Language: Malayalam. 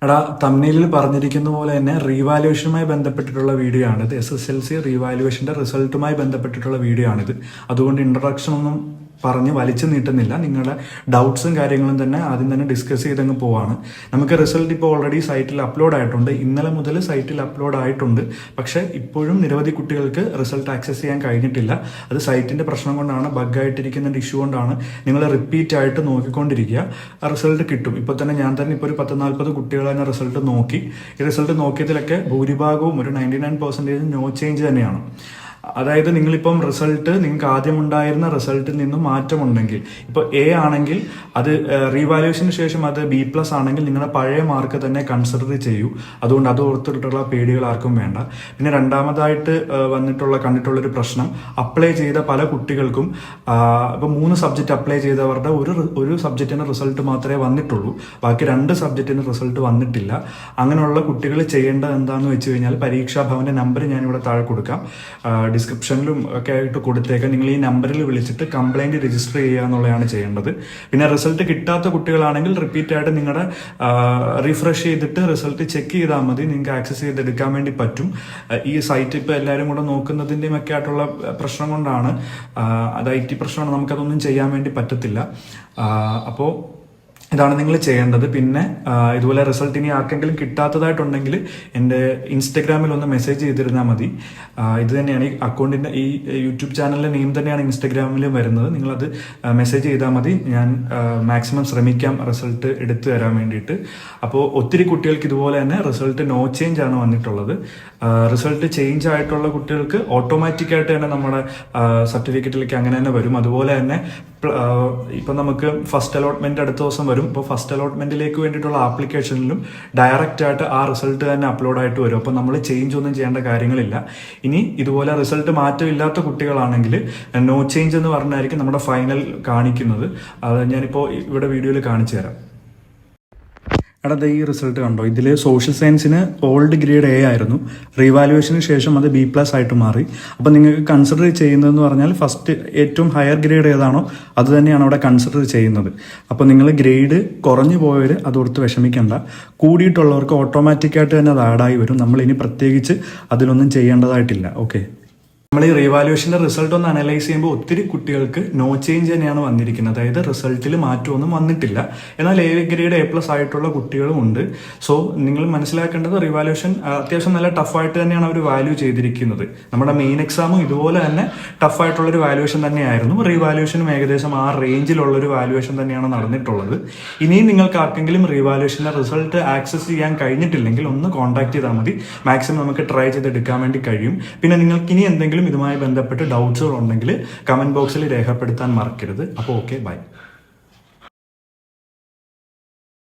എടാ തമ്മിലിൽ പറഞ്ഞിരിക്കുന്ന പോലെ തന്നെ റീവാലുവേഷനുമായി ബന്ധപ്പെട്ടിട്ടുള്ള വീഡിയോ ആണിത്. SSLC റീവാലുവേഷൻ്റെ റിസൾട്ടുമായി ബന്ധപ്പെട്ടിട്ടുള്ള വീഡിയോ ആണിത്. അതുകൊണ്ട് ഇൻട്രൊഡക്ഷൻ ഒന്നും പറഞ്ഞ് വലിച്ചു നീട്ടുന്നില്ല. നിങ്ങളുടെ ഡൗട്ട്സും കാര്യങ്ങളും തന്നെ ആദ്യം തന്നെ ഡിസ്കസ് ചെയ്തങ്ങ് പോവാണ്. നമുക്ക് റിസൾട്ട് ഇപ്പോൾ ഓൾറെഡി സൈറ്റിൽ അപ്ലോഡ് ആയിട്ടുണ്ട്. ഇന്നലെ മുതൽ സൈറ്റിൽ അപ്ലോഡ് ആയിട്ടുണ്ട്. പക്ഷേ ഇപ്പോഴും നിരവധി കുട്ടികൾക്ക് റിസൾട്ട് ആക്സസ് ചെയ്യാൻ കഴിഞ്ഞിട്ടില്ല. അത് സൈറ്റിൻ്റെ പ്രശ്നം കൊണ്ടാണ്, ബഗ്ഗായിട്ടിരിക്കുന്ന ഇഷ്യൂ കൊണ്ടാണ്. നിങ്ങൾ റിപ്പീറ്റ് ആയിട്ട് നോക്കിക്കൊണ്ടിരിക്കുക, റിസൾട്ട് കിട്ടും. ഇപ്പോൾ തന്നെ ഞാൻ തന്നെ ഇപ്പോൾ ഒരു 10-40 കുട്ടികൾ തന്നെ റിസൾട്ട് നോക്കി. ഈ റിസൾട്ട് നോക്കിയതിലൊക്കെ ഭൂരിഭാഗവും ഒരു 99% നോ ചേഞ്ച് തന്നെയാണ്. അതായത് നിങ്ങളിപ്പം റിസൾട്ട് നിങ്ങൾക്ക് ആദ്യം ഉണ്ടായിരുന്ന റിസൾട്ടിൽ നിന്നും മാറ്റമുണ്ടെങ്കിൽ, ഇപ്പോൾ A ആണെങ്കിൽ അത് റീവാലുവേഷന് ശേഷം അത് B+ ആണെങ്കിൽ നിങ്ങളുടെ പഴയ മാർക്ക് തന്നെ കൺസിഡർ ചെയ്യൂ. അതുകൊണ്ട് അത് ഓർത്തിട്ടുള്ള പേടികൾ ആർക്കും വേണ്ട. പിന്നെ രണ്ടാമതായിട്ട് കണ്ടിട്ടുള്ളൊരു പ്രശ്നം, അപ്ലൈ ചെയ്ത പല കുട്ടികൾക്കും ഇപ്പോൾ 3 സബ്ജക്റ്റ് അപ്ലൈ ചെയ്തവരുടെ ഒരു സബ്ജക്റ്റിന് റിസൾട്ട് മാത്രമേ വന്നിട്ടുള്ളൂ, ബാക്കി 2 സബ്ജക്റ്റിന് റിസൾട്ട് വന്നിട്ടില്ല. അങ്ങനെയുള്ള കുട്ടികൾ ചെയ്യേണ്ടത് എന്താണെന്ന് വെച്ച് കഴിഞ്ഞാൽ, പരീക്ഷാ ഭവന്റെ നമ്പർ ഞാനിവിടെ താഴെ കൊടുക്കാം, ഡിസ്ക്രിപ്ഷനിലും ഒക്കെ ആയിട്ട് കൊടുത്തേക്കാം. നിങ്ങൾ ഈ നമ്പറിൽ വിളിച്ചിട്ട് കംപ്ലൈൻറ്റ് രജിസ്റ്റർ ചെയ്യുക എന്നുള്ളതാണ് ചെയ്യേണ്ടത്. പിന്നെ റിസൾട്ട് കിട്ടാത്ത കുട്ടികളാണെങ്കിൽ റിപ്പീറ്റ് ആയിട്ട് നിങ്ങളുടെ റിഫ്രഷ് ചെയ്തിട്ട് റിസൾട്ട് ചെക്ക് ചെയ്താൽ മതി. നിങ്ങൾക്ക് ആക്സസ് ചെയ്തെടുക്കാൻ വേണ്ടി പറ്റും. ഈ സൈറ്റ് ഇപ്പോൾ എല്ലാവരും കൂടെ നോക്കുന്നതിൻ്റെയും ഒക്കെ ആയിട്ടുള്ള പ്രശ്നം കൊണ്ടാണ്, അത് IT പ്രശ്നമാണ്, നമുക്കതൊന്നും ചെയ്യാൻ വേണ്ടി പറ്റത്തില്ല. അപ്പോൾ ഇതാണ് നിങ്ങൾ ചെയ്യേണ്ടത്. പിന്നെ ഇതുപോലെ റിസൾട്ട് ഇനി ആർക്കെങ്കിലും കിട്ടാത്തതായിട്ടുണ്ടെങ്കിൽ എൻ്റെ ഇൻസ്റ്റഗ്രാമിൽ ഒന്ന് മെസ്സേജ് ചെയ്തിരുന്നാൽ മതി. ഇത് തന്നെയാണ് ഈ അക്കൗണ്ടിൻ്റെ, ഈ യൂട്യൂബ് ചാനലിൻ്റെ നെയിം തന്നെയാണ് ഇൻസ്റ്റഗ്രാമിലും വരുന്നത്. നിങ്ങളത് മെസ്സേജ് ചെയ്താൽ മതി. ഞാൻ മാക്സിമം ശ്രമിക്കാം റിസൾട്ട് എടുത്തു തരാൻ വേണ്ടിയിട്ട്. അപ്പോൾ ഒത്തിരി കുട്ടികൾക്ക് ഇതുപോലെ തന്നെ റിസൾട്ട് നോ ചേഞ്ച് ആണ് വന്നിട്ടുള്ളത്. റിസൾട്ട് ചേഞ്ച് ആയിട്ടുള്ള കുട്ടികൾക്ക് ഓട്ടോമാറ്റിക്കായിട്ട് തന്നെ നമ്മുടെ സർട്ടിഫിക്കറ്റിലേക്ക് അങ്ങനെ തന്നെ വരും. അതുപോലെ തന്നെ ഇപ്പം നമുക്ക് ഫസ്റ്റ് അലോട്ട്മെന്റ് അടുത്ത ദിവസം വരും. ഇപ്പോൾ ഫസ്റ്റ് അലോട്ട്മെന്റിലേക്ക് വേണ്ടിയിട്ടുള്ള ആപ്ലിക്കേഷനിലും ഡയറക്റ്റ് ആയിട്ട് ആ റിസൾട്ട് തന്നെ അപ്ലോഡ് ആയിട്ട് വരും. അപ്പോൾ നമ്മൾ ചേഞ്ച് ഒന്നും ചെയ്യേണ്ട കാര്യങ്ങളില്ല. ഇനി ഇതുപോലെ റിസൾട്ട് മാറ്റമില്ലാത്ത കുട്ടികളാണെങ്കിൽ നോ ചേഞ്ച് എന്ന് പറഞ്ഞായിരിക്കും നമ്മുടെ ഫൈനൽ കാണിക്കുന്നത്. അത് ഞാനിപ്പോൾ ഇവിടെ വീഡിയോയിൽ കാണിച്ചു തരാം. എടാ ഈ റിസൾട്ട് കണ്ടോ, ഇതിൽ സോഷ്യൽ സയൻസിന് ഓൾഡ് ഗ്രേഡ് A ആയിരുന്നു, റീവാലുവേഷന് ശേഷം അത് B+ ആയിട്ട് മാറി. അപ്പോൾ നിങ്ങൾക്ക് കൺസിഡർ ചെയ്യുന്നതെന്ന് പറഞ്ഞാൽ ഫസ്റ്റ് ഏറ്റവും ഹയർ ഗ്രേഡ് ഏതാണോ അത് തന്നെയാണ് അവിടെ കൺസിഡർ ചെയ്യുന്നത്. അപ്പോൾ നിങ്ങൾ ഗ്രേഡ് കുറഞ്ഞു പോയവർ അതോർത്ത് വിഷമിക്കേണ്ട. കൂടിയിട്ടുള്ളവർക്ക് ഓട്ടോമാറ്റിക്കായിട്ട് തന്നെ അത് ആഡായി വരും. നമ്മളിനി പ്രത്യേകിച്ച് അതിലൊന്നും ചെയ്യേണ്ടതായിട്ടില്ല. ഓക്കെ, നമ്മൾ ഈ റീവാലുവേഷൻ്റെ റിസൾട്ട് ഒന്ന് അനലൈസ് ചെയ്യുമ്പോൾ ഒത്തിരി കുട്ടികൾക്ക് നോ ചേഞ്ച് തന്നെയാണ് വന്നിരിക്കുന്നത്. അതായത് റിസൾട്ടിൽ മാറ്റമൊന്നും വന്നിട്ടില്ല. എന്നാൽ A ഗ്രേഡ് A+ ആയിട്ടുള്ള കുട്ടികളും ഉണ്ട്. സോ നിങ്ങൾ മനസ്സിലാക്കേണ്ടത്, റീവാലുവേഷൻ അത്യാവശ്യം നല്ല ടഫായിട്ട് തന്നെയാണ് അവർ വാല്യൂ ചെയ്തിരിക്കുന്നത്. നമ്മുടെ മെയിൻ എക്സാമും ഇതുപോലെ തന്നെ ടഫായിട്ടുള്ളൊരു വാല്യുവേഷൻ തന്നെയായിരുന്നു. റീവാലുവേഷനും ഏകദേശം ആ റേഞ്ചിലുള്ളൊരു വാല്യുവേഷൻ തന്നെയാണ് നടന്നിട്ടുള്ളത്. ഇനിയും നിങ്ങൾക്ക് ആർക്കെങ്കിലും റീവാലുവേഷൻ്റെ റിസൾട്ട് ആക്സസ് ചെയ്യാൻ കഴിഞ്ഞിട്ടില്ലെങ്കിൽ ഒന്ന് കോൺടാക്ട് ചെയ്താൽ മതി. മാക്സിമം നമുക്ക് ട്രൈ ചെയ്തെടുക്കാൻ വേണ്ടി കഴിയും. പിന്നെ നിങ്ങൾക്ക് ഇനി എന്തെങ്കിലും ഇതുമായി ബന്ധപ്പെട്ട് ഡൗട്ട്സുകൾ ഉണ്ടെങ്കിൽ കമന്റ് ബോക്സിൽ രേഖപ്പെടുത്താൻ മറക്കരുത്. അപ്പോൾ ഓക്കെ, ബൈ.